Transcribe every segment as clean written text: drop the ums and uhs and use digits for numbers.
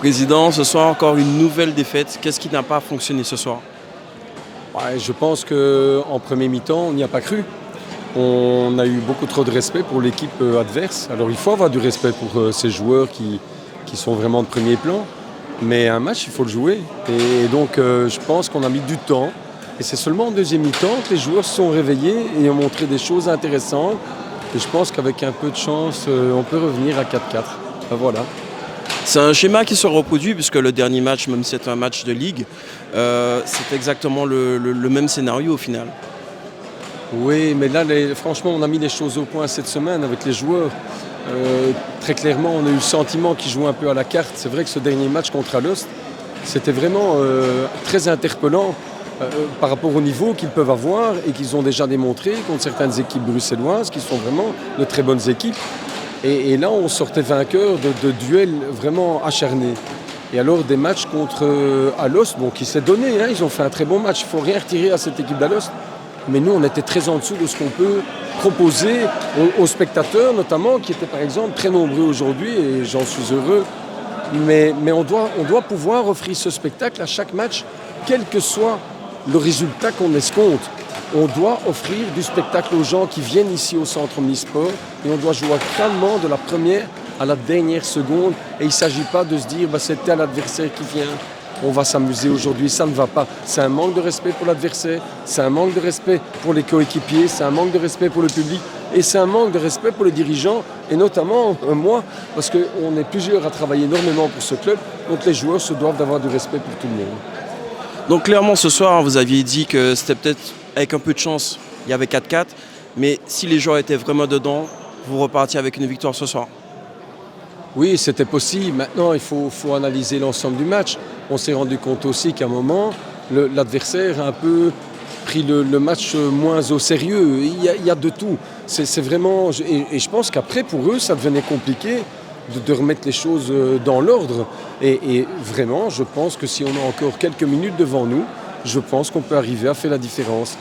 Président, ce soir encore une nouvelle défaite. Qu'est-ce qui n'a pas fonctionné ce soir? Ouais, je pense qu'en premier mi-temps, on n'y a pas cru. On a eu beaucoup trop de respect pour l'équipe adverse. Alors il faut avoir du respect pour ces joueurs qui sont vraiment de premier plan. Mais un match, il faut le jouer. Et donc je pense qu'on a mis du temps. Et c'est seulement en deuxième mi-temps que les joueurs se sont réveillés et ont montré des choses intéressantes. Et je pense qu'avec un peu de chance, on peut revenir à 4-4. Ben voilà. C'est un schéma qui se reproduit puisque le dernier match, même si c'est un match de ligue, c'est exactement le même scénario au final. Oui, mais là, franchement, on a mis les choses au point cette semaine avec les joueurs. Très clairement, on a eu le sentiment qu'ils jouaient un peu à la carte. C'est vrai que ce dernier match contre Alost, c'était vraiment très interpellant par rapport au niveau qu'ils peuvent avoir et qu'ils ont déjà démontré contre certaines équipes bruxelloises qui sont vraiment de très bonnes équipes. Et là, on sortait vainqueur de duels vraiment acharnés. Et alors, des matchs contre Alost, bon, qui s'est donné, hein, ils ont fait un très bon match. Il ne faut rien retirer à cette équipe d'Alost. Mais nous, on était très en dessous de ce qu'on peut proposer aux spectateurs, notamment, qui étaient par exemple très nombreux aujourd'hui, et j'en suis heureux. Mais on doit pouvoir offrir ce spectacle à chaque match, quel que soit le résultat qu'on escompte. On doit offrir du spectacle aux gens qui viennent ici au centre Omnisport, et on doit jouer calmement de la première à la dernière seconde. Et il ne s'agit pas de se dire c'est tel adversaire qui vient. On va s'amuser aujourd'hui, ça ne va pas. C'est un manque de respect pour l'adversaire, c'est un manque de respect pour les coéquipiers, c'est un manque de respect pour le public et c'est un manque de respect pour les dirigeants et notamment moi, parce qu'on est plusieurs à travailler énormément pour ce club, donc les joueurs se doivent d'avoir du respect pour tout le monde. Donc clairement ce soir, vous aviez dit que c'était peut-être avec un peu de chance, il y avait 4-4, mais si les joueurs étaient vraiment dedans, vous repartiez avec une victoire ce soir. Oui, c'était possible. Maintenant, il faut analyser l'ensemble du match. On s'est rendu compte aussi qu'à un moment, l'adversaire a un peu pris le match moins au sérieux. Il y a de tout. C'est vraiment, et je pense qu'après, pour eux, ça devenait compliqué de remettre les choses dans l'ordre. Et vraiment, je pense que si on a encore quelques minutes devant nous, je pense qu'on peut arriver à faire la différence.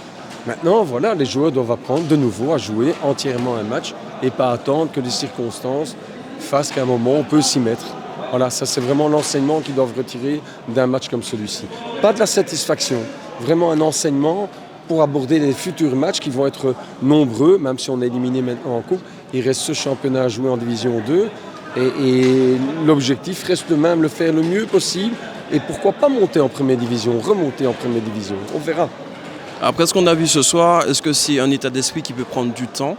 Maintenant, voilà, les joueurs doivent apprendre de nouveau à jouer entièrement un match et pas attendre que les circonstances fassent qu'à un moment, on peut s'y mettre. Voilà, ça c'est vraiment l'enseignement qu'ils doivent retirer d'un match comme celui-ci. Pas de la satisfaction, vraiment un enseignement pour aborder les futurs matchs qui vont être nombreux, même si on est éliminé maintenant en coupe. Il reste ce championnat à jouer en division 2 et l'objectif reste le même, le faire le mieux possible et pourquoi pas monter en première division, remonter en première division, on verra. Après ce qu'on a vu ce soir, est-ce que c'est un état d'esprit qui peut prendre du temps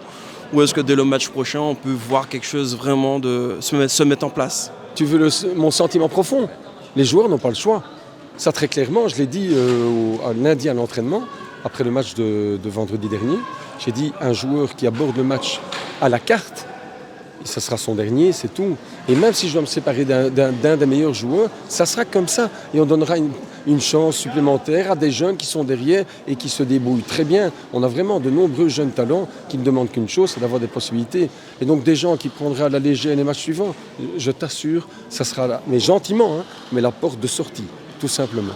ou est-ce que dès le match prochain, on peut voir quelque chose vraiment de se mettre en place? Tu veux mon sentiment profond? Les joueurs n'ont pas le choix. Ça très clairement, je l'ai dit lundi à l'entraînement, après le match de vendredi dernier. J'ai dit un joueur qui aborde le match à la carte, ça sera son dernier, c'est tout. Et même si je dois me séparer d'un des meilleurs joueurs, ça sera comme ça. Et on donnera une chance supplémentaire à des jeunes qui sont derrière et qui se débrouillent très bien. On a vraiment de nombreux jeunes talents qui ne demandent qu'une chose, c'est d'avoir des possibilités. Et donc des gens qui prendraient à la légère les matchs suivants, je t'assure, ça sera là. Mais gentiment, hein, mais la porte de sortie, tout simplement.